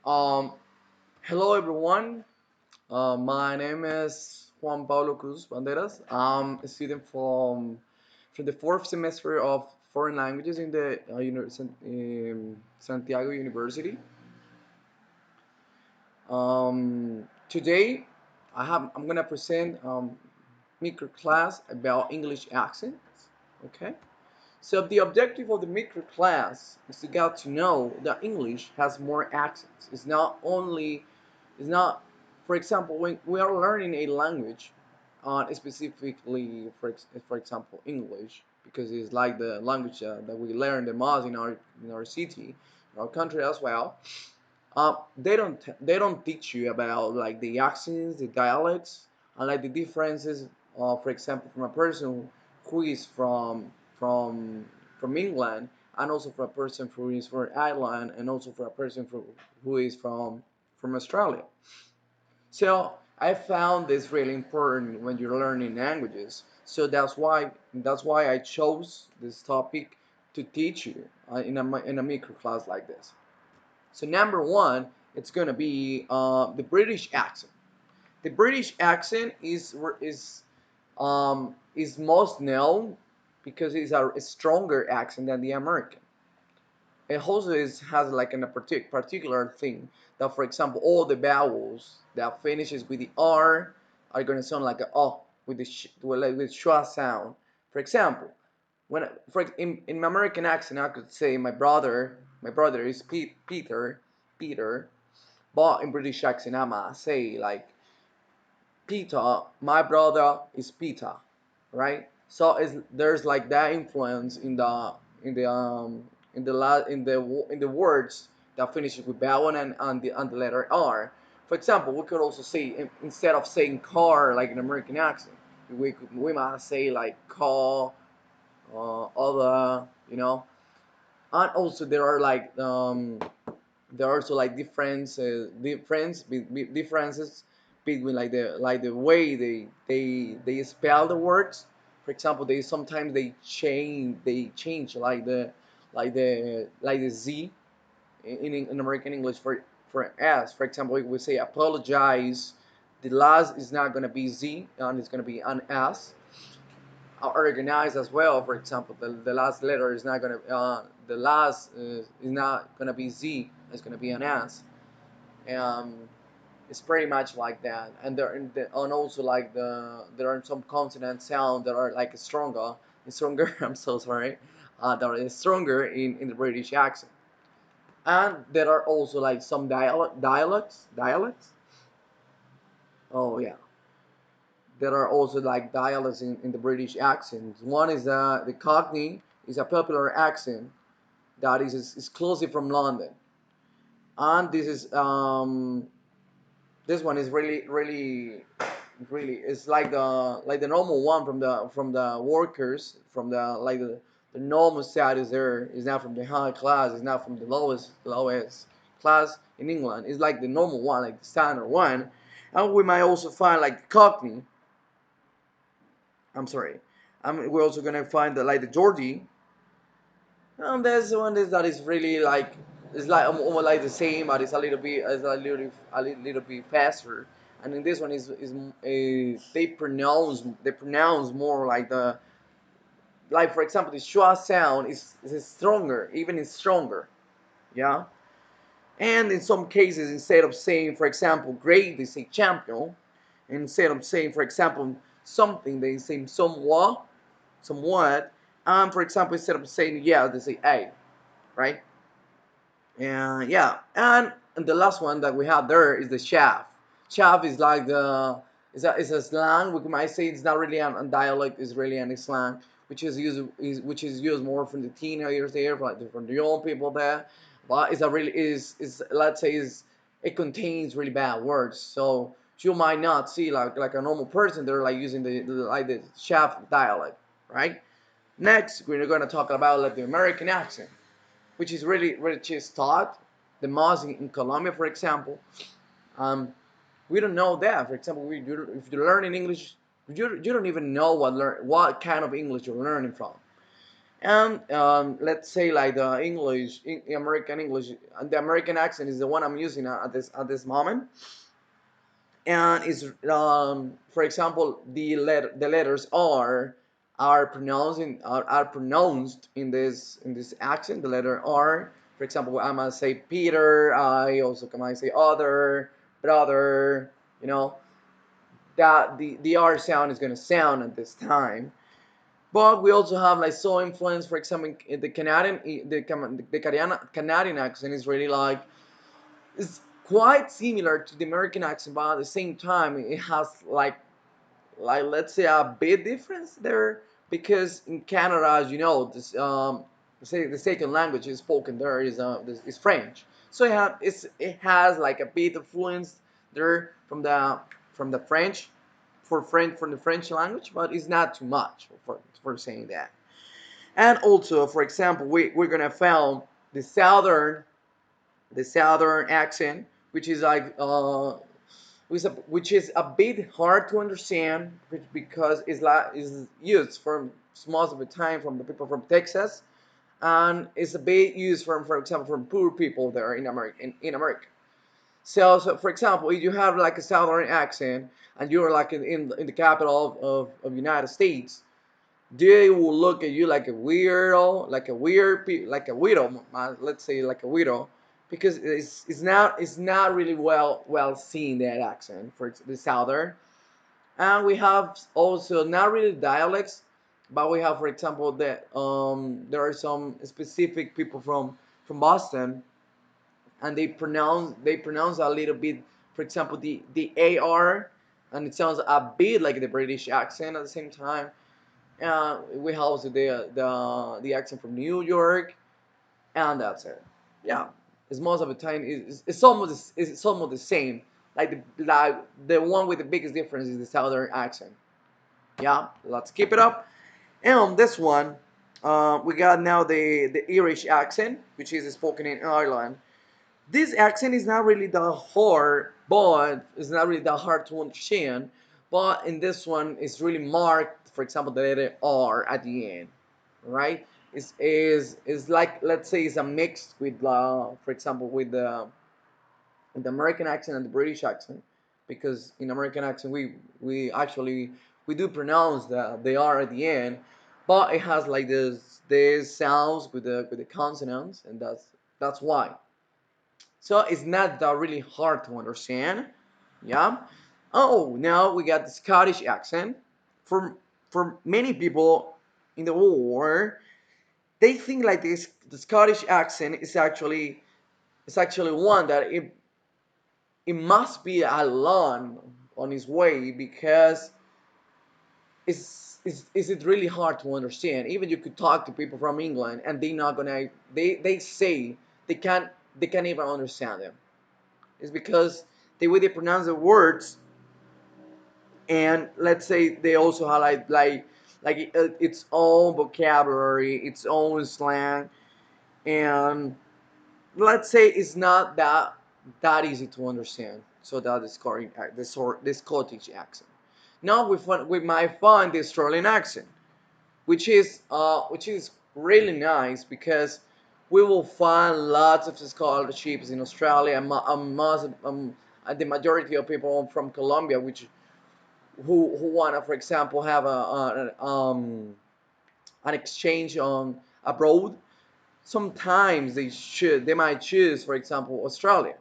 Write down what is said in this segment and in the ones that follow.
Um, Hello everyone. My name is Juan Pablo Cruz Banderas. I'm a student from the fourth semester of foreign languages in the Santiago University. Today, I'm gonna present microclass about English accents. Okay. So the objective of the microclass is to get to know that English has more accents. It's not, for example, when we are learning a language, specifically for example English, because it's like the language that we learn the most in our city, in our country as well. They don't teach you about like the accents, the dialects, and like the differences. For example, from a person who is from England, and also for a person who is from Ireland, and also for a person who is from Australia. So I found this really important when you're learning languages. So that's why I chose this topic to teach you in a micro class like this. So number one, it's gonna be the British accent. The British accent is most known because it's a stronger accent than the American. It also has like a particular thing that, for example, all the vowels that finishes with the R are gonna sound like a O with with schwa sound. For example, in my American accent, I could say my brother is Peter, but in British accent, I'ma say like Peter, my brother is Peter, right? So there's like that influence in the in the words that finishes with vowel and the letter R. For example, we could also say instead of saying car like an American accent, we might say like car, other, and also there are also like differences between like the way they spell the words. For example, they sometimes change like the Z in American English for S. For example, we would say apologize. The last is not gonna be Z, and it's gonna be an S. Organized as well. For example, the last letter is not gonna the last is not gonna be Z. It's gonna be an S. Um, it's pretty much like that. And also like there are some consonant sounds that are like stronger. I'm so sorry. That are stronger in the British accent. And there are also like some dialects. Oh yeah, there are also like dialects in the British accent. One is the Cockney is a popular accent that is exclusive from London, and this one is really it's like the normal one from the workers from the normal status there is not from the high class, is not from the lowest class in England. It's like the normal one, like the standard one, and we might also find like the Cockney. I'm sorry. We're also gonna find like the Geordie. There's one that is really like it's like almost like the same, but it's a little bit faster. And in this one is they pronounce more like for example the schwa sound is stronger, even is stronger, yeah. And in some cases, instead of saying, for example, great, they say champion. Instead of saying, for example, something, they say somewhat. And for example, instead of saying yeah, they say a, right? And yeah, and the last one that we have there is the shaft. Shaft is like is a slang. We might say it's not really a dialect. It's really a slang, which is used more from the teenagers there, from the young people there. But it's a really is let's say is it contains really bad words. So you might not see like a normal person. They're like using the shaft dialect, right? Next, we're going to talk about like the American accent, which is really just taught the most in Colombia, for example. Um, we don't know that. For example, if you're learning English, you don't even know what kind of English you're learning from. And let's say like the English, American English, the American accent is the one I'm using at this moment, and is for example the letters are pronounced in this accent. The letter R, for example, I might say Peter. I also can say other, brother. You know that the R sound is going to sound at this time. But we also have like so influence. For example, the Canadian accent is really like it's quite similar to the American accent, but at the same time it has like let's say a big difference there, because in Canada, as you know, this say the second language is spoken there is French. So it has like a bit of influence there from the French from the French language, but it's not too much for saying that. And also, for example, we're gonna found the southern accent, which is like which is a bit hard to understand, because is used from most of the time from the people from Texas, and it's a bit used from, for example, from poor people there in America. In America. So, for example, if you have like a southern accent and you're like in the capital of United States, they will look at you like a weirdo, like a weirdo. Let's say like a weirdo, because it's not really well seen that accent for the southern. And we have also not really dialects, but we have, for example, that there are some specific people from Boston, and they pronounce a little bit. For example, the AR, and it sounds a bit like the British accent at the same time. We have also the accent from New York, and that's it. Yeah, it's most of the time it's almost the same. Like the one with the biggest difference is the southern accent. Yeah, let's keep it up. And on this one, we got now the Irish accent, which is spoken in Ireland. This accent is not really that hard, but it's not really that hard to understand. But in this one, it's really marked. For example, the letter R at the end, right? Is like, let's say, it's a mix with, for example, with the American accent and the British accent, because in American accent we actually we do pronounce the R at the end, but it has like this sounds with the consonants, and that's why. So it's not that really hard to understand. Yeah. Oh, now we got the Scottish accent. For for many people in the world, they think like this the Scottish accent is actually one that it must be a long on its way, because is it really hard to understand. Even you could talk to people from England and they say they can't they can't even understand them. It's because the way they pronounce the words, and let's say they also have like its own vocabulary, its own slang, and let's say it's not that easy to understand. So that is correct. This Scottish accent. Now we might find the Australian accent, which is really nice, because we will find lots of scholarships in Australia, and the majority of people from Colombia, which who wanna, for example, have an exchange on abroad. Sometimes they might choose, for example, Australia.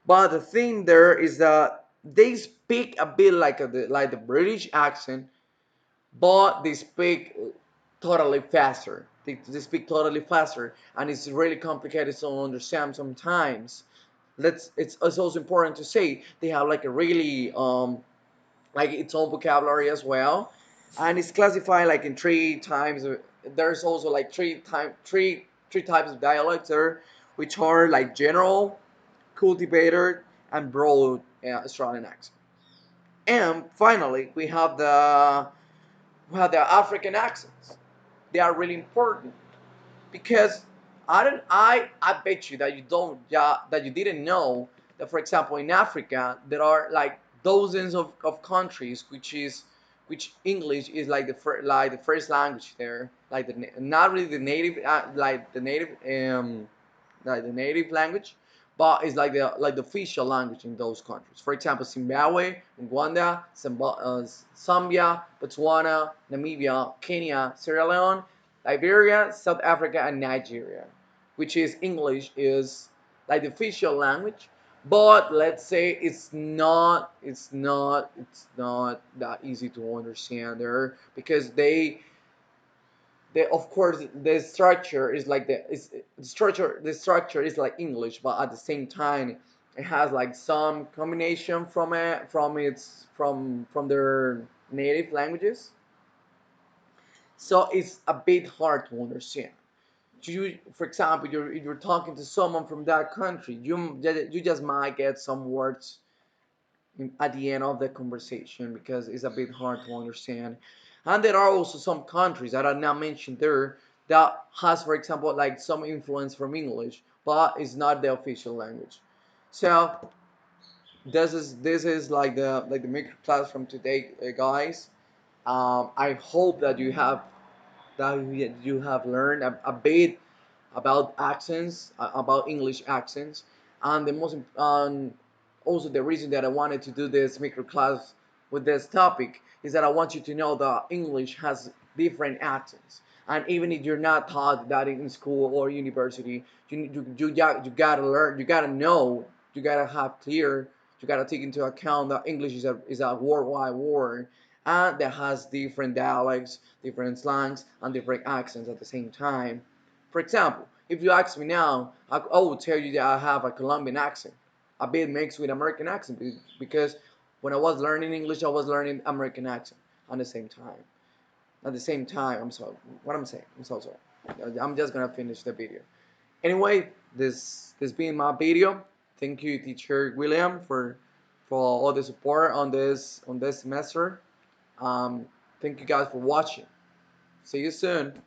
But the thing there is that they speak a bit like the British accent, but they speak totally faster. They speak totally faster, and it's really complicated to understand sometimes. It's also important to say they have like a really like its own vocabulary as well, and it's classified like in three times. There's also like three types of dialects there, which are like general, cultivated, and broad Australian accent. And finally, we have the African accents. They are really important, because I bet you that you don't yeah, that you didn't know that, for example, in Africa there are like dozens of countries which English is like the first language there, like not really the native like the native language, but it's like the official language in those countries. For example, Zimbabwe, Rwanda, Zambia, Botswana, Namibia, Kenya, Sierra Leone, Liberia, South Africa, and Nigeria, which is English is like the official language. But let's say it's not that easy to understand there because of course the structure is like the structure is like English, but at the same time it has like some combination from their native languages, so it's a bit hard to understand. For example, you're talking to someone from that country, you just might get some words at the end of the conversation because it's a bit hard to understand. And there are also some countries that are not mentioned there that has, for example, like some influence from English, but it's not the official language. So this is like the micro class from today, guys. I hope that you have learned a bit about accents, about English accents, and also the reason that I wanted to do this micro class with this topic is that I want you to know that English has different accents, and even if you're not taught that in school or university, you gotta learn, you gotta know, you gotta have clear, you gotta take into account that English is a worldwide word and that has different dialects, different slangs, and different accents at the same time. For example, if you ask me now, I will tell you that I have a Colombian accent, a bit mixed with American accent, because when I was learning English, I was learning American accent at the same time. At the same time, I'm sorry. What I'm saying, I'm so sorry. I'm just gonna finish the video. Anyway, this being my video. Thank you, teacher William, for all the support on this semester. Thank you guys for watching. See you soon.